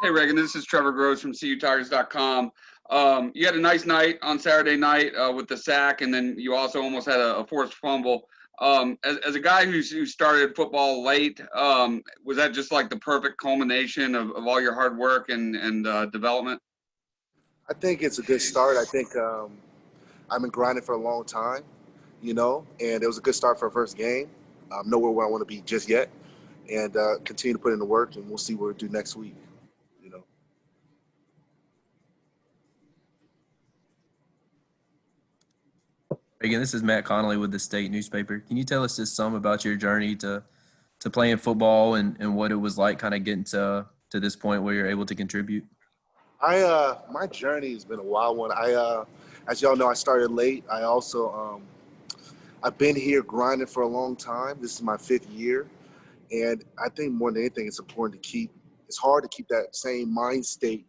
Hey, Regan, this is Trevor Gross from CUTigers.com. You had a nice night on Saturday night with the sack, and then you also almost had a forced fumble. As a guy who started football late, was that just like the perfect culmination of all your hard work and development? I think it's a good start. I think I've been grinding for a long time, and it was a good start for a first game. I'm nowhere where I want to be just yet, and continue to put in the work, and we'll see what we do next week. Again, this is Matt Connolly with the State newspaper. Can you tell us just some about your journey to playing football and what it was like kind of getting to this point where you're able to contribute? My journey has been a wild one. As y'all know, I started late. I also I've been here grinding for a long time. This is my 5th year, and I think more than anything, it's important to keep. It's hard to keep that same mind state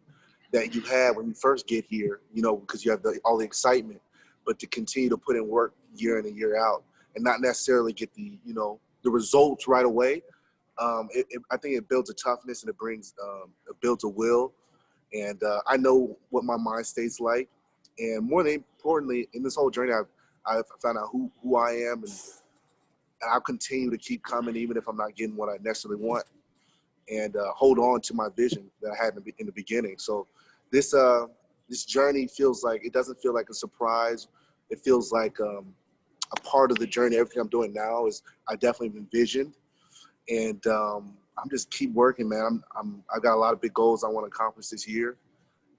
that you had when you first get here, because you have all the excitement, but to continue to put in work year in and year out, and not necessarily get the results right away. I think it builds a toughness, and it builds a will. And I know what my mind state's like. And more than importantly, in this whole journey, I've found out who I am, and I'll continue to keep coming even if I'm not getting what I necessarily want, and hold on to my vision that I had in the beginning. So this journey it doesn't feel like a surprise. It feels like a part of the journey. Everything I'm doing now is I definitely envisioned, and I'm just keep working, man. I've got a lot of big goals I want to accomplish this year,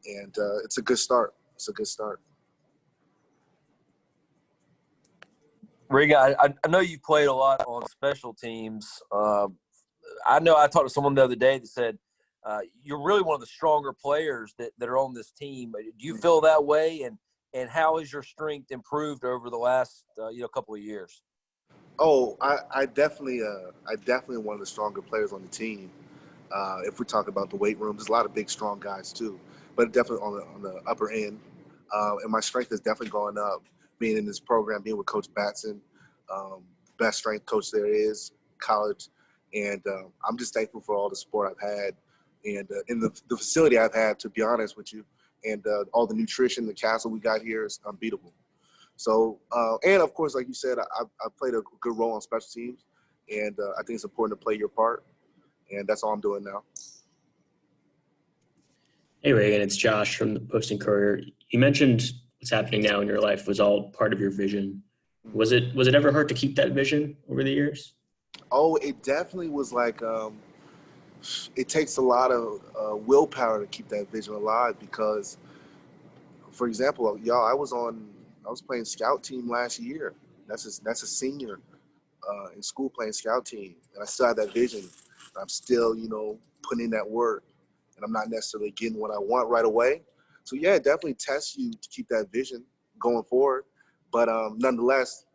and it's a good start. It's a good start. Regan, I know you played a lot on special teams. I know I talked to someone the other day that said you're really one of the stronger players that are on this team. Do you feel that way? And how has your strength improved over the last couple of years? Oh, I definitely am one of the stronger players on the team. If we talk about the weight room, there's a lot of big, strong guys too, but definitely on the upper end. And my strength has definitely gone up. Being in this program, being with Coach Batson, best strength coach there is, college, and I'm just thankful for all the support I've had, and in the facility I've had, to be honest with you, and all the nutrition, the castle we got here is unbeatable. So, and of course, like you said, I played a good role on special teams, and I think it's important to play your part, and that's all I'm doing now. Hey, Regan, it's Josh from the Post and Courier. You mentioned what's happening now in your life was all part of your vision. Was it ever hard to keep that vision over the years? Oh, it definitely was like it takes a lot of willpower to keep that vision alive because, for example, y'all, I was playing scout team last year. That's a senior in school playing scout team, and I still have that vision. I'm still, putting in that work, and I'm not necessarily getting what I want right away. So yeah, it definitely tests you to keep that vision going forward. But nonetheless,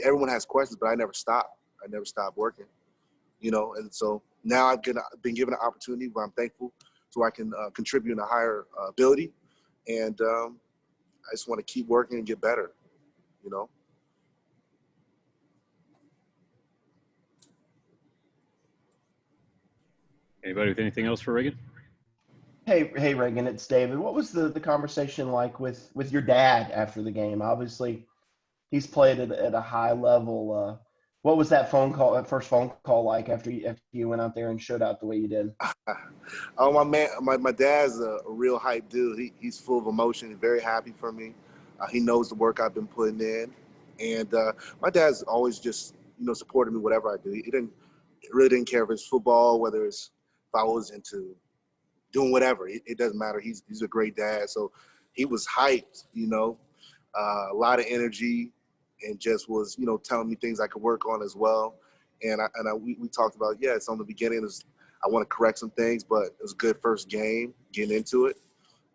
everyone has questions, but I never stop. I never stop working, And so now I've been given an opportunity where I'm thankful, so I can contribute in a higher ability, and I just want to keep working and get better, Anybody with anything else for Regan? Hey, Regan, it's David. What was the conversation like with your dad after the game? Obviously, he's played at a high level. What was that first phone call like after you went out there and showed out the way you did? Oh, my man, my dad's a real hype dude. He's full of emotion. He's very happy for me. He knows the work I've been putting in, and my dad's always just supported me whatever I do. He really didn't care if it's football, whether it's if I was into doing whatever. It doesn't matter. He's a great dad, so he was hyped. A lot of energy, and just was telling me things I could work on as well. And we talked about it's on the beginning. I want to correct some things, but it was a good first game getting into it,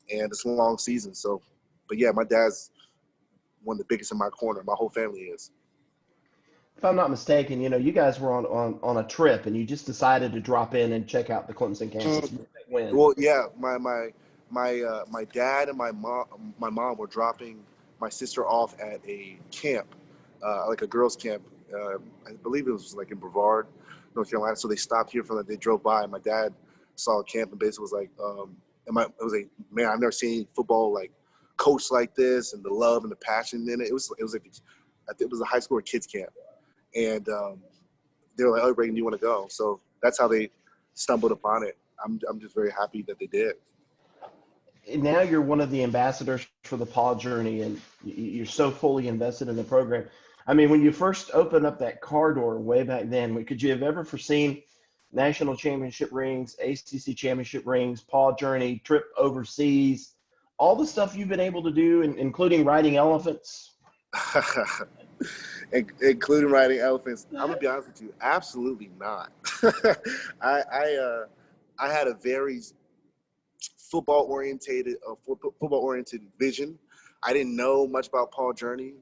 and it's a long season. So, but yeah, my dad's one of the biggest in my corner. My whole family is. If I'm not mistaken, you guys were on a trip and you just decided to drop in and check out the Clemson campus. Well, yeah, my dad and my mom were dropping my sister off at a camp, like a girls' camp. I believe it was like in Brevard, North Carolina. So they stopped here they drove by. And my dad saw camp and basically was like, it was like, man, I've never seen football like coached like this, and the love and the passion in it. It was like, I think it was a high school or kids camp, and they were like, "Oh, Reagan, do you want to go?" So that's how they stumbled upon it. I'm just very happy that they did. And now you're one of the ambassadors for the Paw Journey, and you're so fully invested in the program. I mean, when you first opened up that car door way back then, could you have ever foreseen national championship rings, ACC championship rings, Paw Journey, trip overseas, all the stuff you've been able to do, including riding elephants? Including riding elephants. I'm gonna be honest with you, absolutely not. I had a very football oriented vision. I didn't know much about Paul Journey.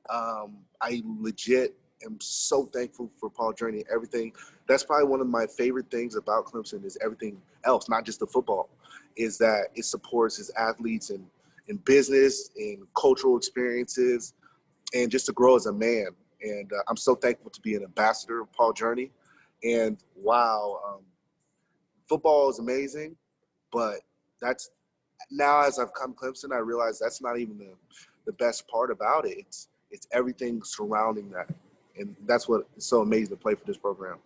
I legit am so thankful for Paul Journey. Everything. That's probably one of my favorite things about Clemson is everything else, not just the football, is that it supports its athletes in business, in cultural experiences, and just to grow as a man. And I'm so thankful to be an ambassador of Paul Journey. And wow, football is amazing, but that's now as I've come Clemson, I realize that's not even the best part about it. It's everything surrounding that. And that's what is so amazing to play for this program.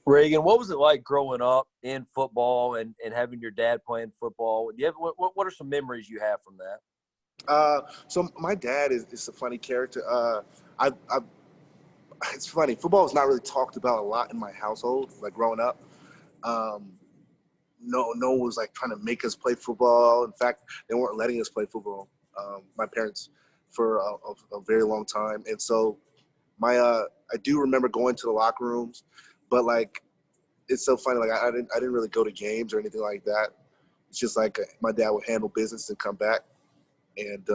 Regan, what was it like growing up in football and having your dad playing football? What are some memories you have from that? So my dad is a funny character. It's funny. Football is not really talked about a lot in my household, like growing up. No one was like trying to make us play football. In fact, they weren't letting us play football. My parents for a very long time, and so I do remember going to the locker rooms, but like it's so funny. Like I didn't really go to games or anything like that. It's just like my dad would handle business and come back, and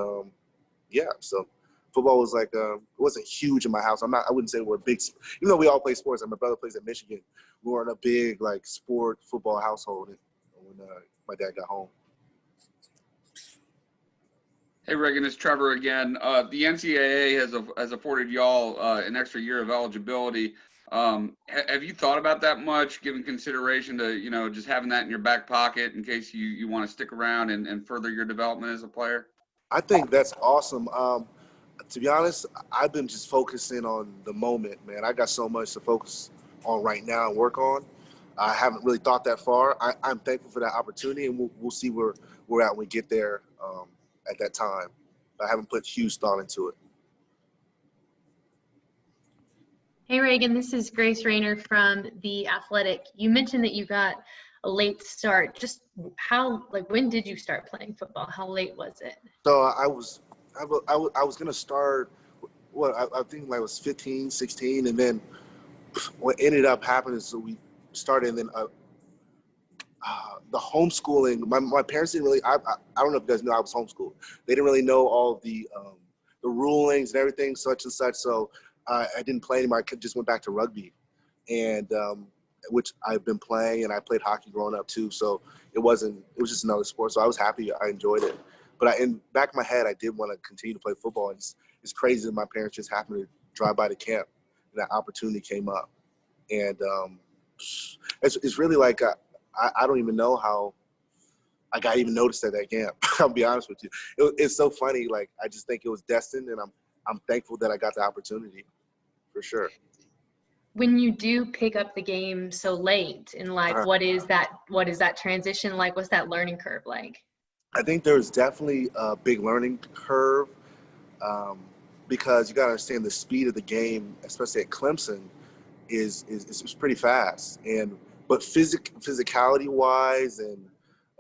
yeah. So football was like it wasn't huge in my house. I wouldn't say we're big, even though we all play sports. And my brother plays at Michigan. We weren't a big like sport football household when my dad got home. Hey Regan, it's Trevor again. The NCAA has afforded y'all an extra year of eligibility. Have you thought about that much, given consideration to just having that in your back pocket in case you want to stick around and further your development as a player? I think that's awesome. To be honest, I've been just focusing on the moment, man. I got so much to focus on right now and work on. I haven't really thought that far. I'm thankful for that opportunity, and we'll see where we're at when we get there at that time. I haven't put huge thought into it. Hey Reagan, this is Grace Rayner from The Athletic. You mentioned that you got a late start. Just when did you start playing football? How late was it? So I was going to start, I think like I was 15, 16, and then what ended up happening is we started, and then the homeschooling. My parents didn't really. I don't know if you guys know I was homeschooled. They didn't really know all the rulings and everything, such and such. So I didn't play anymore. I just went back to rugby, and which I've been playing, and I played hockey growing up too. So it was just another sport. So I was happy. I enjoyed it. But in back of my head, I did want to continue to play football. It's crazy that my parents just happened to drive by the camp, and that opportunity came up. And it's really like I don't even know how I got even noticed at that camp. I'll be honest with you. It's so funny. Like I just think it was destined, and I'm thankful that I got the opportunity, for sure. When you do pick up the game so late in life, what is that transition like? What's that learning curve like? I think there's definitely a big learning curve because you got to understand the speed of the game, especially at Clemson, is pretty fast. But physicality wise and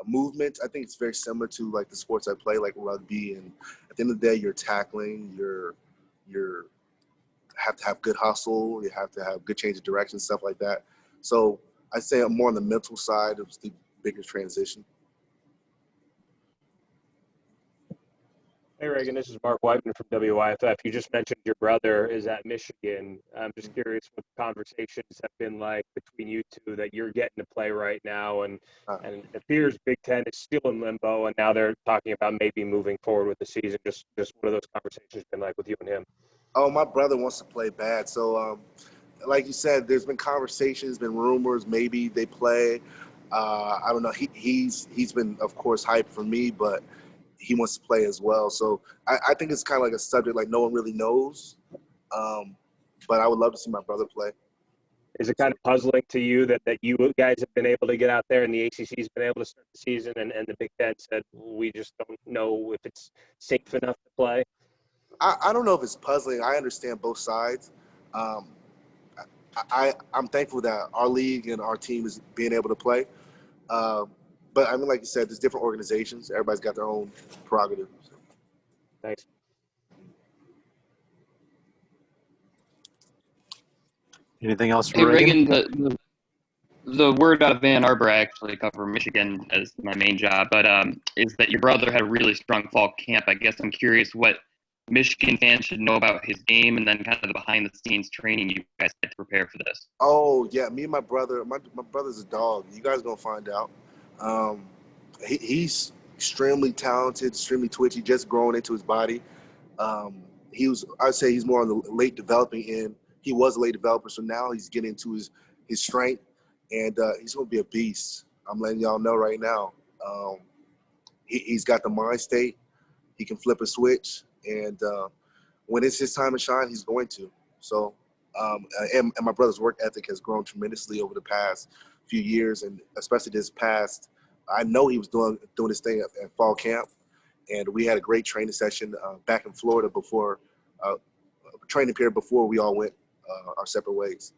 movement, I think it's very similar to like the sports I play, like rugby. And at the end of the day, you're tackling, you're have to have good hustle, you have to have good change of direction, stuff like that. So I'd say I'm more on the mental side of the biggest transition. Hey Reagan, this is Mark Whiteman from WYFF. You just mentioned your brother is at Michigan. I'm just curious what the conversations have been like between you two that you're getting to play right now, and it appears Big Ten is still in limbo, and now they're talking about maybe moving forward with the season. Just what have those conversations been like with you and him? Oh, my brother wants to play bad. So like you said, there's been conversations, been rumors, maybe they play. I don't know. He's been, of course, hyped for me, but he wants to play as well. So I think it's kind of like a subject like no one really knows. But I would love to see my brother play. Is it kind of puzzling to you that you guys have been able to get out there and the ACC's been able to start the season and the Big Ten said we just don't know if it's safe enough to play? I don't know if it's puzzling. I understand both sides. I'm thankful that our league and our team is being able to play. But I mean, like you said, there's different organizations. Everybody's got their own prerogative. Thanks. Anything else for Hey, Reagan? Reagan, the word out of Ann Arbor, I actually cover Michigan as my main job, but is that your brother had a really strong fall camp. I guess I'm curious what Michigan fans should know about his game and then kind of the behind-the-scenes training you guys had to prepare for this. Oh, yeah, me and my brother, my brother's a dog. You guys are going to find out. He's extremely talented, extremely twitchy, just growing into his body. I'd say he's more on the late developing end. He was a late developer, so now he's getting into his strength, and he's going to be a beast. I'm letting y'all know right now. He's got the mind state. He can flip a switch, and when it's his time to shine, he's going to. So, and my brother's work ethic has grown tremendously over the past few years, and especially this past. I know he was doing this thing at fall camp, and we had a great training session back in Florida before training period before we all went our separate ways.